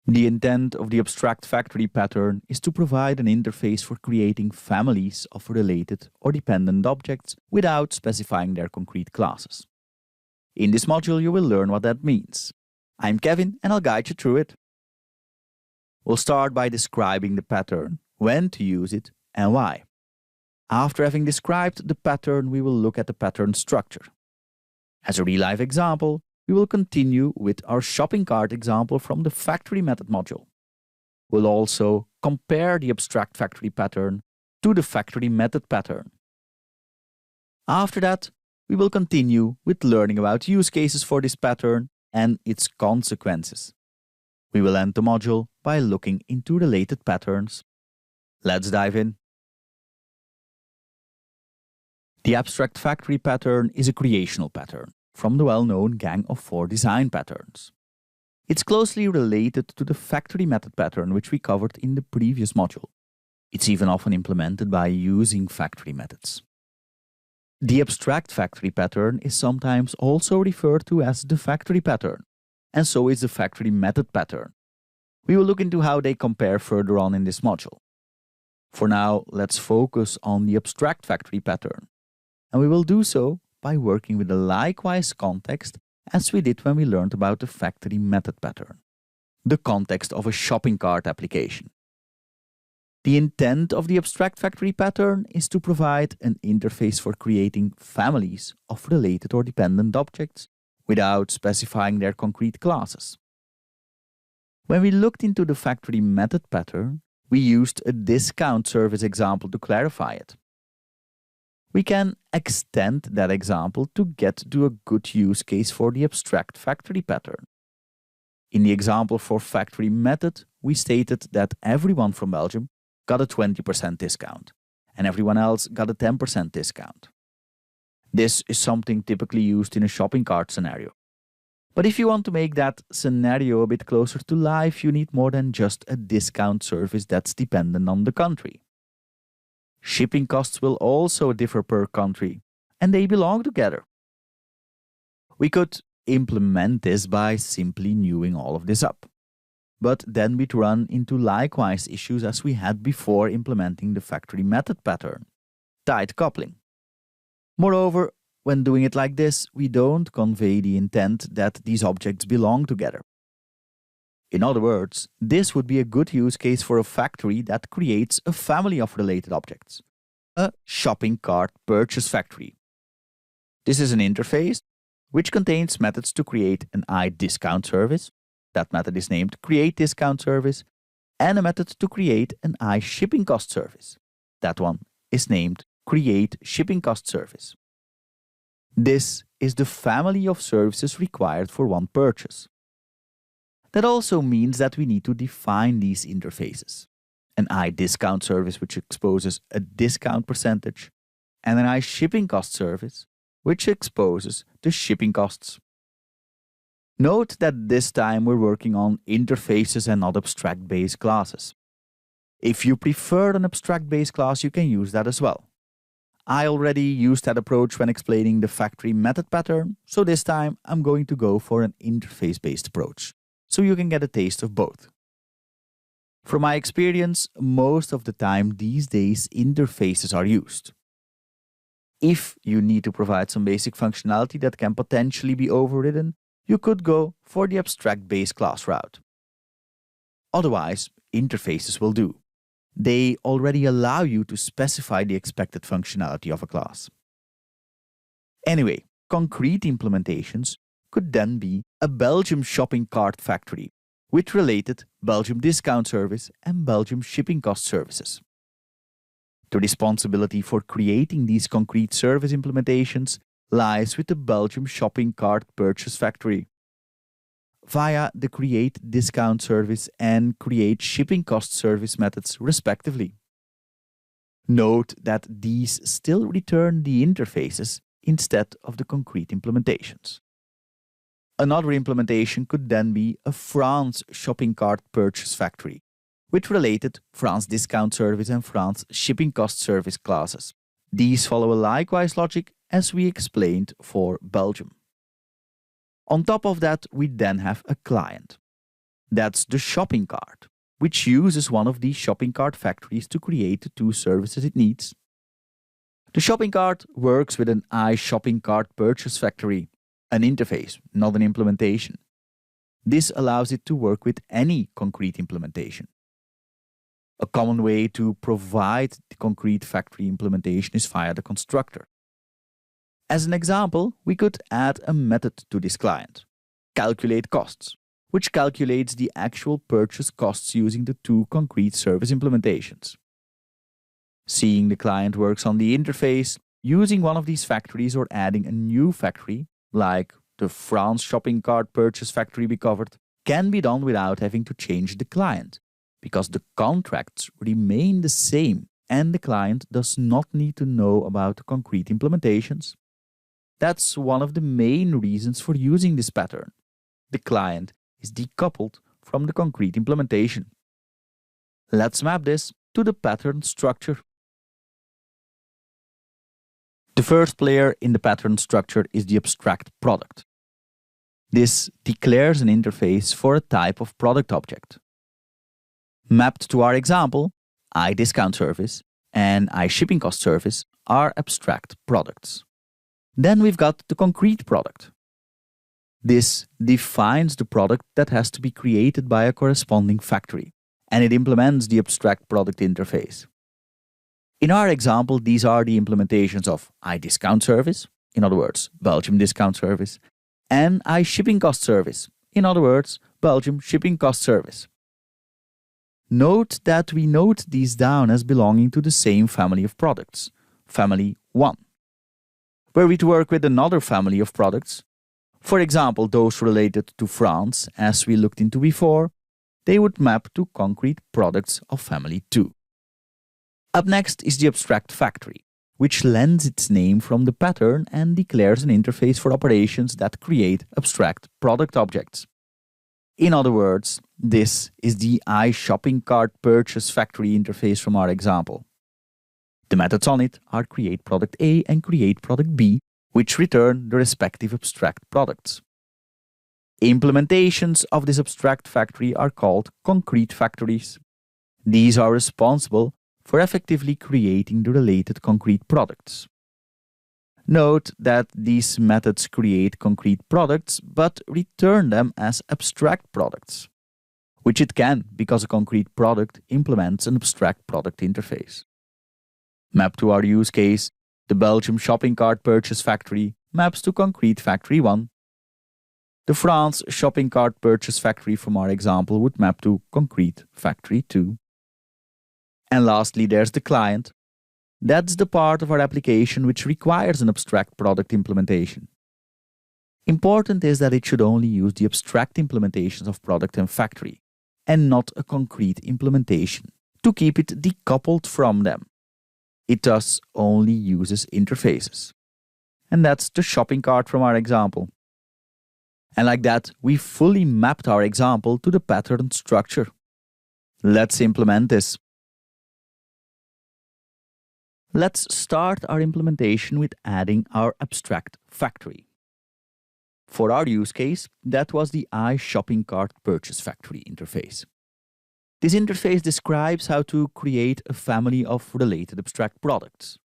The intent of the abstract factory pattern is to provide an interface for creating families of related or dependent objects without specifying their concrete classes. In this module, you will learn what that means. I'm Kevin and I'll guide you through it. We'll start by describing the pattern, when to use it, and why. After having described the pattern, we will look at the pattern structure. As a real-life example, we will continue with our shopping cart example from the factory method module. We'll also compare the abstract factory pattern to the factory method pattern. After that, we will continue with learning about use cases for this pattern and its consequences. We will end the module by looking into related patterns. Let's dive in. The abstract factory pattern is a creational pattern from the well-known Gang of Four design patterns. It's closely related to the factory method pattern which we covered in the previous module. It's even often implemented by using factory methods. The abstract factory pattern is sometimes also referred to as the factory pattern, and so is the factory method pattern. We will look into how they compare further on in this module. For now, let's focus on the abstract factory pattern, and we will do so by working with a likewise context as we did when we learned about the factory method pattern, the context of a shopping cart application. The intent of the abstract factory pattern is to provide an interface for creating families of related or dependent objects without specifying their concrete classes. When we looked into the factory method pattern, we used a discount service example to clarify it. We can extend that example to get to a good use case for the abstract factory pattern. In the example for factory method, we stated that everyone from Belgium got a 20% discount, and everyone else got a 10% discount. This is something typically used in a shopping cart scenario. But if you want to make that scenario a bit closer to life, you need more than just a discount service that's dependent on the country. Shipping costs will also differ per country, and they belong together. We could implement this by simply newing all of this up. But then we'd run into likewise issues as we had before implementing the factory method pattern, tight coupling. Moreover, when doing it like this, we don't convey the intent that these objects belong together. In other words, this would be a good use case for a factory that creates a family of related objects, a shopping cart purchase factory. This is an interface which contains methods to create an iDiscount service. That method is named createDiscount service, and a method to create an iShippingCost service. That one is named createShippingCost service. This is the family of services required for one purchase. That also means that we need to define these interfaces. An iDiscount service which exposes a discount percentage, and an iShippingCost service which exposes the shipping costs. Note that this time we're working on interfaces and not abstract base classes. If you prefer an abstract base class, you can use that as well. I already used that approach when explaining the factory method pattern, so this time I'm going to go for an interface-based approach, so you can get a taste of both. From my experience, most of the time these days interfaces are used. If you need to provide some basic functionality that can potentially be overridden, you could go for the abstract base class route. Otherwise, interfaces will do. They already allow you to specify the expected functionality of a class. Anyway, concrete implementations could then be a Belgium shopping cart factory with related Belgium discount service and Belgium shipping cost services. The responsibility for creating these concrete service implementations lies with the Belgium shopping cart purchase factory via the createDiscount service and createShippingCost service methods respectively. Note that these still return the interfaces instead of the concrete implementations. Another implementation could then be a France shopping cart purchase factory with related France discount service and France shipping cost service classes. These follow a likewise logic as we explained for Belgium. On top of that, we then have a client. That's the shopping cart, which uses one of these shopping cart factories to create the two services it needs. The shopping cart works with an iShopping cart purchase factory, an interface, not an implementation. This allows it to work with any concrete implementation. A common way to provide the concrete factory implementation is via the constructor. As an example, we could add a method to this client, calculate costs, which calculates the actual purchase costs using the two concrete service implementations. Seeing the client works on the interface, using one of these factories or adding a new factory, like the France shopping cart purchase factory we covered, can be done without having to change the client, because the contracts remain the same and the client does not need to know about the concrete implementations. That's one of the main reasons for using this pattern. The client is decoupled from the concrete implementation. Let's map this to the pattern structure. The first layer in the pattern structure is the abstract product. This declares an interface for a type of product object. Mapped to our example, iDiscount service and iShipping cost service are abstract products. Then we've got the concrete product. This defines the product that has to be created by a corresponding factory, and it implements the abstract product interface. In our example, these are the implementations of iDiscount service, in other words, Belgium discount service, and iShipping cost service, in other words, Belgium shipping cost service. Note that we note these down as belonging to the same family of products, family 1. Were we to work with another family of products, for example those related to France as we looked into before, they would map to concrete products of family 2. Up next is the abstract factory, which lends its name from the pattern and declares an interface for operations that create abstract product objects. In other words, this is the iShopping cart purchase factory interface from our example. The methods on it are create product A and create product B, which return the respective abstract products. Implementations of this abstract factory are called concrete factories. These are responsible for effectively creating the related concrete products. Note that these methods create concrete products but return them as abstract products, which it can because a concrete product implements an abstract product interface. Mapped to our use case, the Belgium shopping cart purchase factory maps to concrete factory 1. The France shopping cart purchase factory from our example would map to concrete factory 2. And lastly, there's the client. That's the part of our application which requires an abstract product implementation. Important is that it should only use the abstract implementations of product and factory, and not a concrete implementation, to keep it decoupled from them. It thus only uses interfaces. And that's the shopping cart from our example. And like that, we fully mapped our example to the pattern structure. Let's implement this. Let's start our implementation with adding our abstract factory. For our use case, that was the iShopping cart purchase factory interface. This interface describes how to create a family of related abstract products.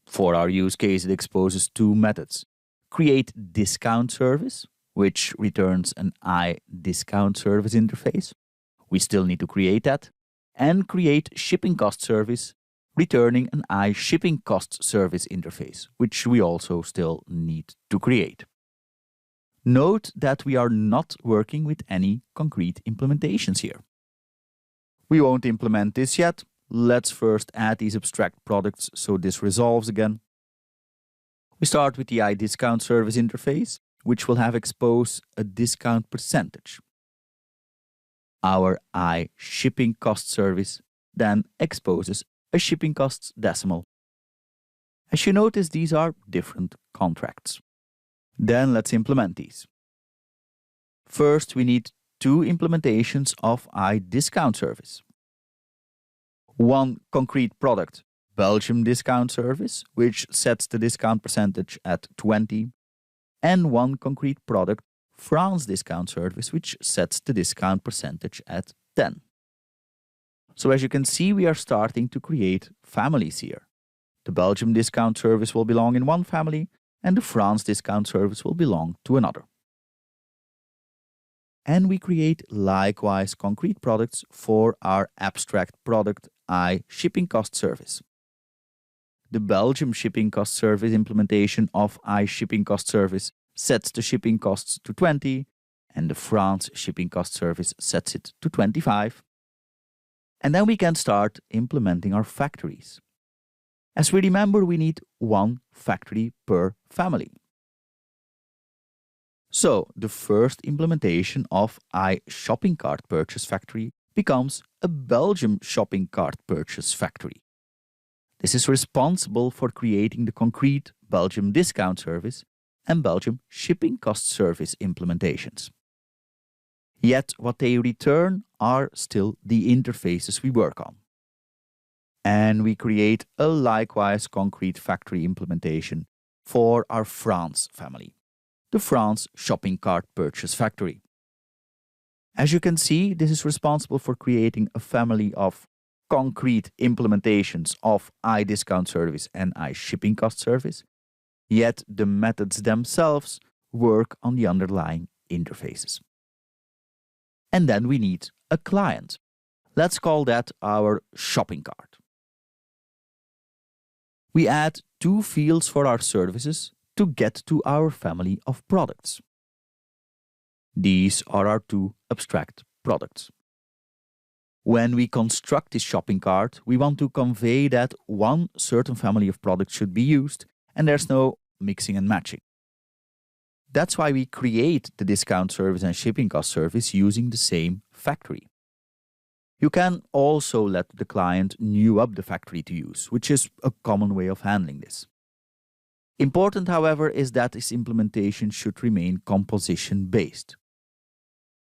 For our use case, it exposes two methods. Create discount service, which returns an iDiscount service interface. We still need to create that. And create shipping cost service, returning an iShipping cost service interface, which we also still need to create. Note that we are not working with any concrete implementations here. We won't implement this yet. Let's first add these abstract products so this resolves again. We start with the iDiscount service interface, which will have expose a discount percentage. Our iShipping cost service then exposes a shipping costs decimal. As you notice, these are different contracts. Then let's implement these. First, we need two implementations of iDiscount service. One concrete product, Belgium discount service, which sets the discount percentage at 20, and one concrete product, France discount service, which sets the discount percentage at 10. So as you can see, we are starting to create families here. The Belgium discount service will belong in one family, and the France discount service will belong to another. And we create likewise concrete products for our abstract product I shipping cost service. The Belgium shipping cost service implementation of I shipping cost service sets the shipping costs to 20, and the France shipping cost service sets it to 25. And then we can start implementing our factories. As we remember, we need one factory per family. So the first implementation of I shopping cart purchase factory becomes a Belgium shopping cart purchase factory. This is responsible for creating the concrete Belgium discount service and Belgium shipping cost service implementations. Yet what they return are still the interfaces we work on. And we create a likewise concrete factory implementation for our France family, the France shopping cart purchase factory. As you can see, this is responsible for creating a family of concrete implementations of I discount service and I shipping cost service, yet the methods themselves work on the underlying interfaces. And then we need a client. Let's call that our shopping cart. We add two fields for our services to get to our family of products. These are our two abstract products. When we construct this shopping cart, we want to convey that one certain family of products should be used and there's no mixing and matching. That's why we create the discount service and shipping cost service using the same factory. You can also let the client new up the factory to use, which is a common way of handling this. Important, however, is that this implementation should remain composition-based.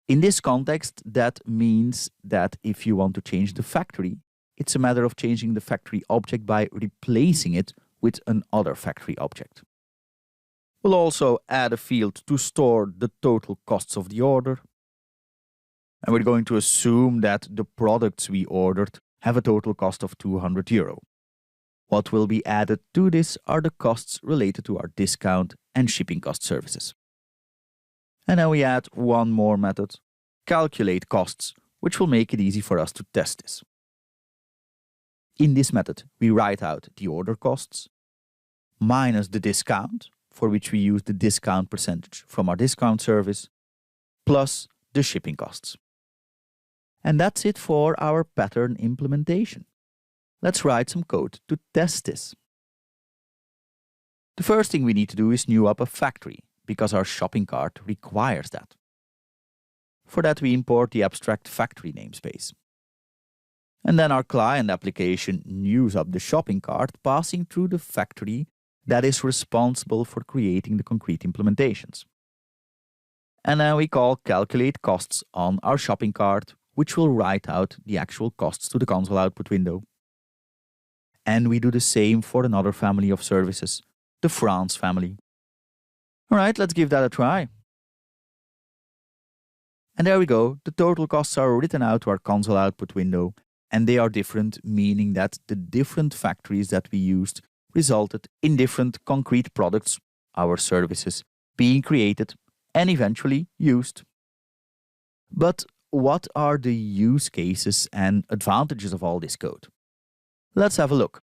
In this context, that means that if you want to change the factory, it's a matter of changing the factory object by replacing it with another factory object. We'll also add a field to store the total costs of the order. And we're going to assume that the products we ordered have a total cost of €200. What will be added to this are the costs related to our discount and shipping cost services. And then we add one more method, calculate costs, which will make it easy for us to test this. In this method, we write out the order costs minus the discount, for which we use the discount percentage from our discount service, plus the shipping costs. And that's it for our pattern implementation. Let's write some code to test this. The first thing we need to do is new up a factory, because our shopping cart requires that. For that, we import the abstract factory namespace. And then our client application news up the shopping cart, passing through the factory that is responsible for creating the concrete implementations. And then we call calculate costs on our shopping cart, which will write out the actual costs to the console output window. And we do the same for another family of services, the France family. Alright, let's give that a try. And there we go, the total costs are written out to our console output window, and they are different, meaning that the different factories that we used resulted in different concrete products, our services, being created and eventually used. But what are the use cases and advantages of all this code? Let's have a look.